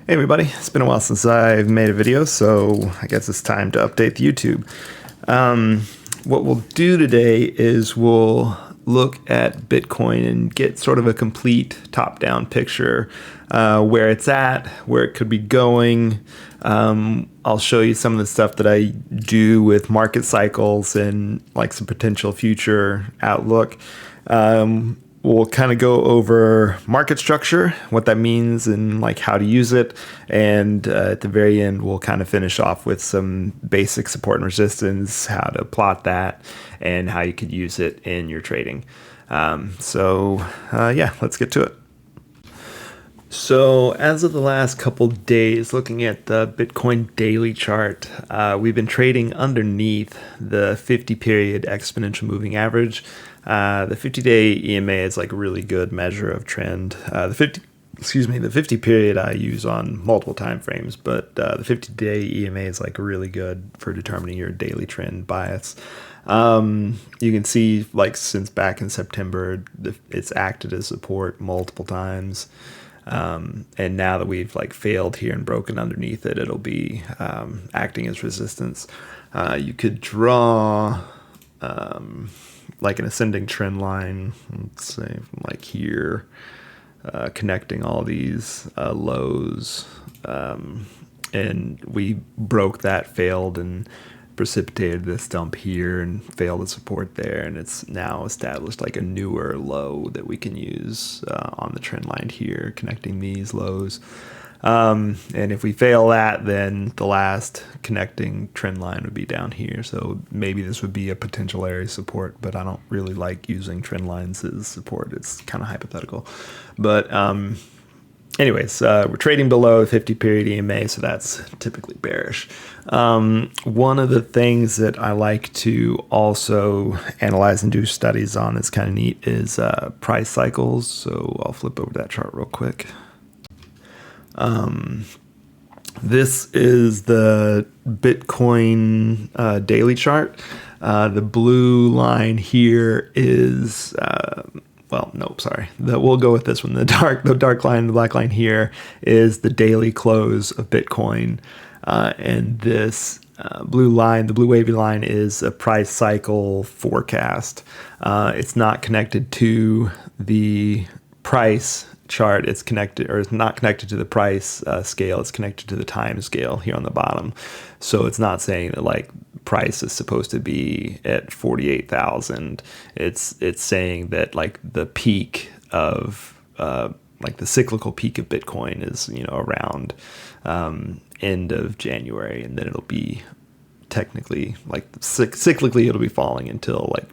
Hey everybody, it's been a while since I've made a video, so I guess it's time to update the YouTube. What we'll do today is we'll look at Bitcoin and get sort of a complete top-down picture, where it's at, where it could be going. I'll show you some of the stuff that I do with market cycles and like some potential future outlook. We'll kind of go over market structure, what that means and like how to use it. And at the very end, we'll kind of finish off with some basic support and resistance, how to plot that and how you could use it in your trading. Yeah, let's get to it. So as of the last couple days, looking at the Bitcoin daily chart, we've been trading underneath the 50-period exponential moving average. The 50-day EMA is like a really good measure of trend. The 50 period I use on multiple time frames, but the 50-day EMA is like really good for determining your daily trend bias. You can see like since back in September, it's acted as support multiple times. And now that we've like failed here and broken underneath it, it'll be acting as resistance. You could draw like an ascending trend line, let's say from like here, connecting all these lows, and we broke that, failed, and precipitated this dump here and failed to support there, and it's now established like a newer low that we can use on the trend line here, connecting these lows. And if we fail that, then the last connecting trend line would be down here. So maybe this would be a potential area of support, but I don't really like using trend lines as support. It's kind of hypothetical. But anyways, we're trading below the 50-period EMA, so that's typically bearish. One of the things that I like to also analyze and do studies on, it's kind of neat, is price cycles. So I'll flip over that chart real quick. This is the Bitcoin daily chart. The blue line here is, we'll go with this one. The dark line, the black line here is the daily close of Bitcoin. And this blue line, the blue wavy line, is a price cycle forecast. It's not connected to the price chart. It's connected, or it's not connected to the price scale. It's connected to the time scale here on the bottom. So it's not saying that like price is supposed to be at 48,000. It's saying that like the peak of like the cyclical peak of Bitcoin is, around end of January, and then it'll be technically like cyclically it'll be falling until like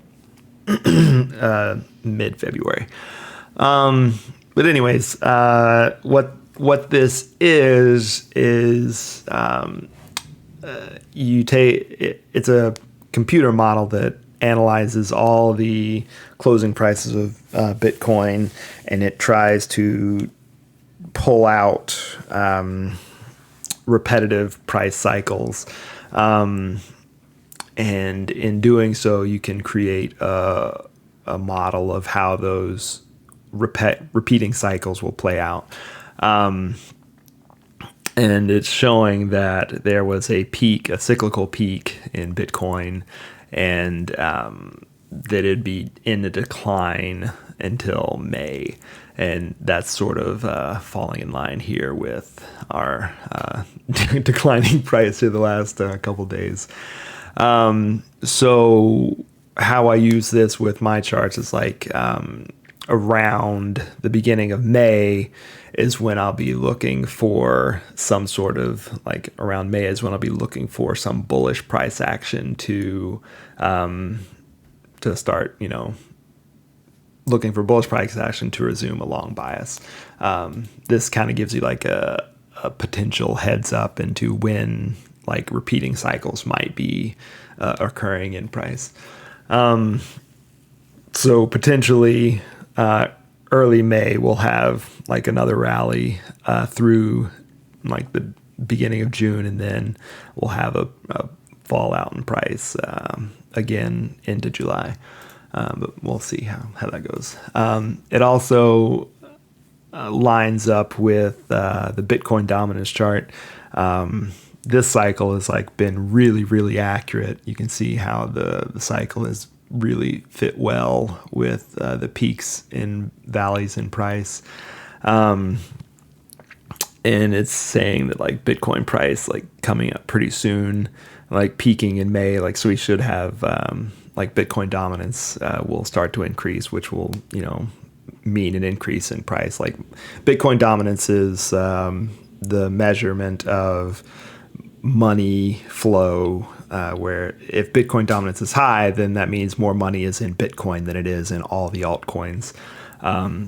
mid-February. But anyways, what this is you take it's a computer model that analyzes all the closing prices of Bitcoin, and it tries to pull out repetitive price cycles. And in doing so, you can create a model of how those repeating cycles will play out. And it's showing that there was a peak, a cyclical peak in Bitcoin, and that it'd be in a decline until May. And that's sort of falling in line here with our declining price through the last couple days. So how I use this with my charts is like around the beginning of May is when I'll be looking for some sort of, like around May is when I'll be looking for some bullish price action to start, looking for bullish price action to resume a long bias. This kind of gives you like a potential heads up into when like repeating cycles might be occurring in price. So potentially early May we'll have like another rally through like the beginning of June, and then we'll have a fallout in price again into July. But we'll see how that goes. It also lines up with the Bitcoin dominance chart. This cycle has like been really, really accurate. You can see how the cycle has really fit well with the peaks and valleys in price. And it's saying that like Bitcoin price like coming up pretty soon, like peaking in May. Like, so we should have like Bitcoin dominance will start to increase, which will, mean an increase in price. Like Bitcoin dominance is the measurement of money flow, where if Bitcoin dominance is high, then that means more money is in Bitcoin than it is in all the altcoins.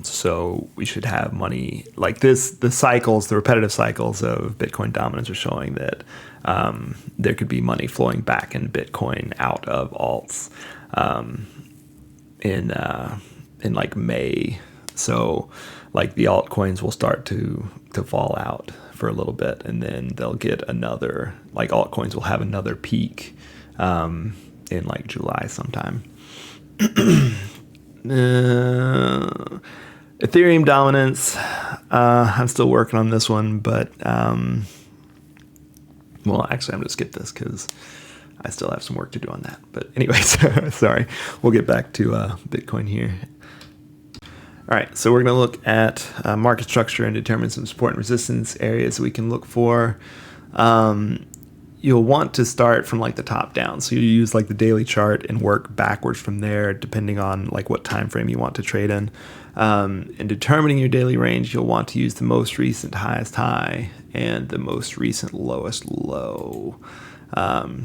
So we should have money like this. The repetitive cycles of Bitcoin dominance are showing that there could be money flowing back in Bitcoin out of alts in like May. So like the altcoins will start to fall out for a little bit, and then they'll get another, like altcoins will have another peak in like July sometime. Ethereum dominance, I'm still working on this one, but well, actually I'm going to skip this because I still have some work to do on that. But anyways, sorry, we'll get back to Bitcoin here. All right, so we're going to look at market structure and determine some support and resistance areas we can look for. You'll want to start from like the top down. So you use like the daily chart and work backwards from there, depending on like what time frame you want to trade in. In determining your daily range, you'll want to use the most recent highest high and the most recent lowest low.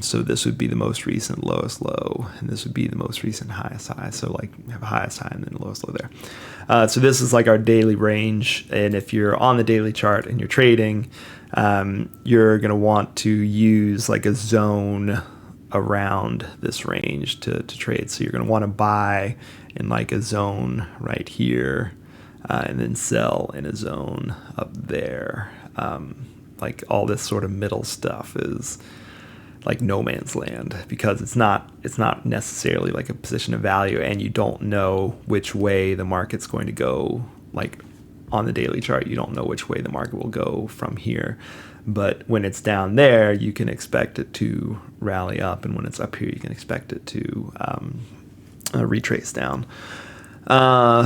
So this would be the most recent lowest low, and this would be the most recent highest high. So like you have a highest high and then the lowest low there. So this is like our daily range. And if you're on the daily chart and you're trading, you're going to want to use like a zone around this range to trade. So you're going to want to buy in like a zone right here, and then sell in a zone up there. Like all this sort of middle stuff is like no man's land, because it's not necessarily like a position of value, and you don't know which way the market's going to go. Like on the daily chart, you don't know which way the market will go from here, but when it's down there, you can expect it to rally up, and when it's up here, you can expect it to retrace down.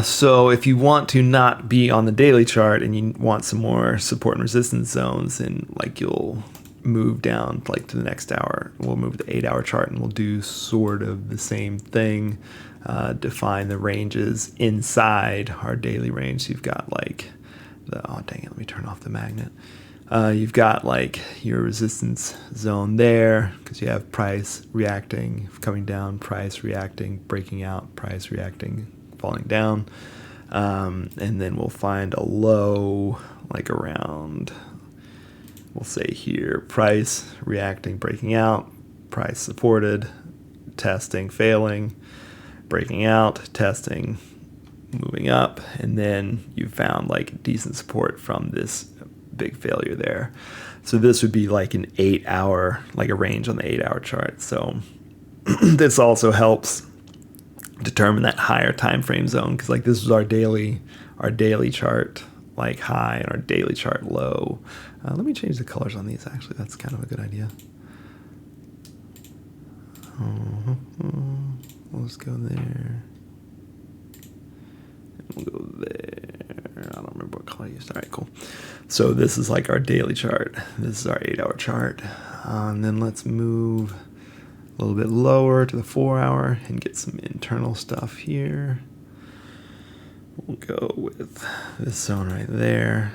So if you want to not be on the daily chart and you want some more support and resistance zones, then like you'll move down like to the next hour. We'll move to the 8-hour chart and we'll do sort of the same thing. Define the ranges inside our daily range. So you've got like oh dang it, let me turn off the magnet. You've got like your resistance zone there, because you have price reacting, coming down, price reacting, breaking out, price reacting, falling down. And then we'll find a low like around, we'll say here, price reacting, breaking out, price supported, testing, failing, breaking out, testing, moving up, and then you found like decent support from this big failure there. So this would be like an 8-hour, like a range on the 8-hour chart. So this also helps determine that higher time frame zone, because like this is our daily chart like high and our daily chart low. Let me change the colors on these. Actually, that's kind of a good idea. Let's go there. We'll go there. I don't remember what color I used. All right, cool. So this is like our daily chart. This is our 8-hour chart. And then let's move a little bit lower to the 4-hour and get some internal stuff here. We'll go with this zone right there.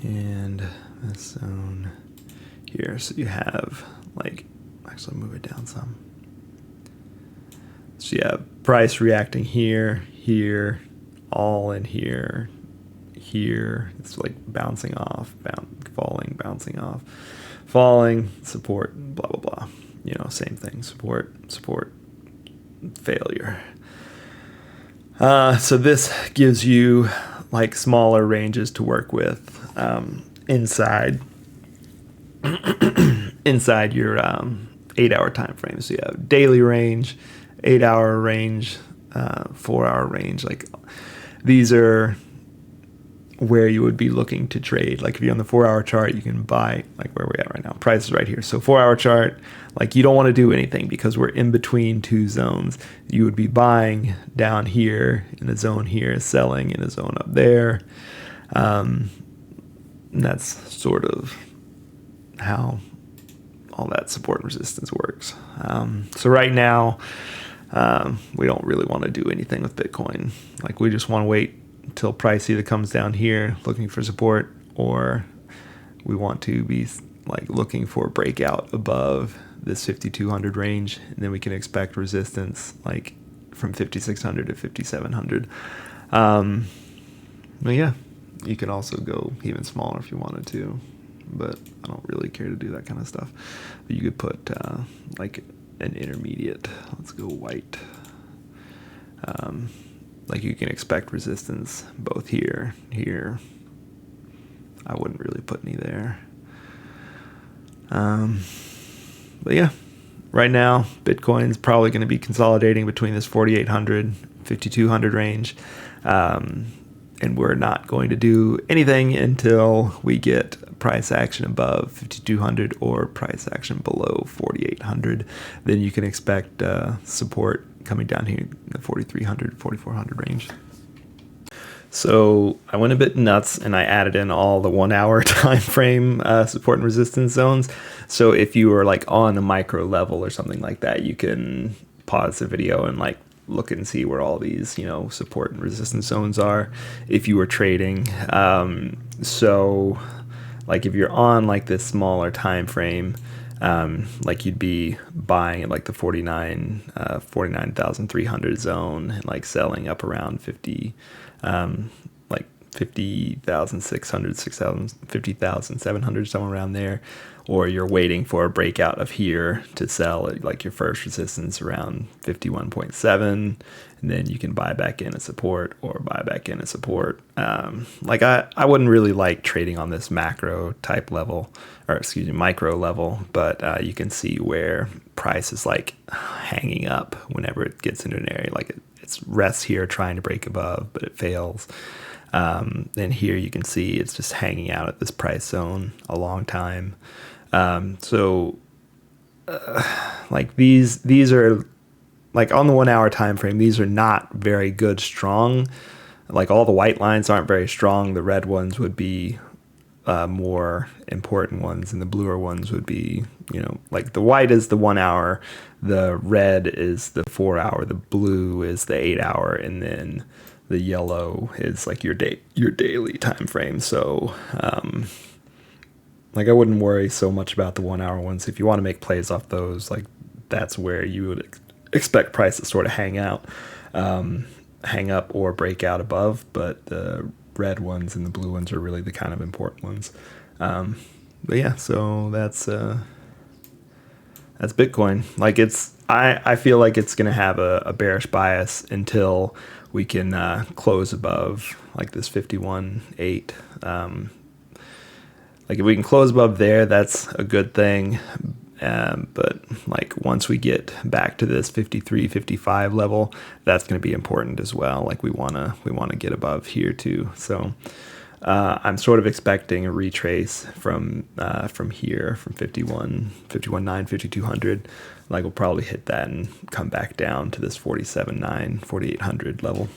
And this zone here. So you have like, actually move it down some. So you have price reacting here, here, all in here, here. It's like bouncing off, falling, bouncing off, falling, support, blah, blah, blah. You know, same thing, support, failure. So this gives you like smaller ranges to work with inside your 8-hour time frame. So you have daily range, 8-hour range, 4-hour range. Like these are where you would be looking to trade. Like if you're on the 4-hour chart, you can buy, like where we're at right now. Price is right here. So 4-hour chart, like you don't want to do anything because we're in between two zones. You would be buying down here in a zone here, selling in a zone up there. And that's sort of how all that support and resistance works. So right now, we don't really want to do anything with Bitcoin. Like we just want to wait until price either comes down here looking for support, or we want to be like looking for a breakout above this 5200 range, and then we can expect resistance like from 5600 to 5700. But yeah, you can also go even smaller if you wanted to, but I don't really care to do that kind of stuff. But you could put like an intermediate. Let's go white. Like you can expect resistance both here. I wouldn't really put any there. But yeah, right now Bitcoin's probably going to be consolidating between this 4,800, 5,200 range. And we're not going to do anything until we get price action above 5,200 or price action below 4,800. Then you can expect support coming down here in the 4,300, 4,400 range. So I went a bit nuts and I added in all the 1-hour time frame support and resistance zones. So if you were like on a micro level or something like that, you can pause the video and like look and see where all these, support and resistance zones are if you were trading. So like if you're on like this smaller time frame, like you'd be buying at like the 49,300 zone and like selling up around 50,600, 50,700, somewhere around there. Or you're waiting for a breakout of here to sell at like your first resistance around 51.7, and then you can buy back in a support or buy back in a support. Like I wouldn't really like trading on this macro type level, or excuse me, micro level, but you can see where price is like hanging up whenever it gets into an area. Like it rests here trying to break above, but it fails. And here you can see it's just hanging out at this price zone a long time. Like these are like on the 1-hour time frame, these are not very good strong. Like all the white lines aren't very strong. The red ones would be more important ones, and the bluer ones would be, like the white is the 1 hour, the red is the 4 hour, the blue is the 8 hour, and then the yellow is like your daily time frame. So like I wouldn't worry so much about the 1 hour ones. If you want to make plays off those, like that's where you would expect price to sort of hang up or break out above. But the red ones and the blue ones are really the kind of important ones. But yeah, so that's Bitcoin. Like I feel like it's going to have a bearish bias until we can close above like this 51.8. Like if we can close above there, that's a good thing. But like once we get back to this 53, 55 level, that's going to be important as well. Like we want to get above here too. So I'm sort of expecting a retrace from here, from 51.9, 5,200. Like we'll probably hit that and come back down to this 47.9, 4,800 level.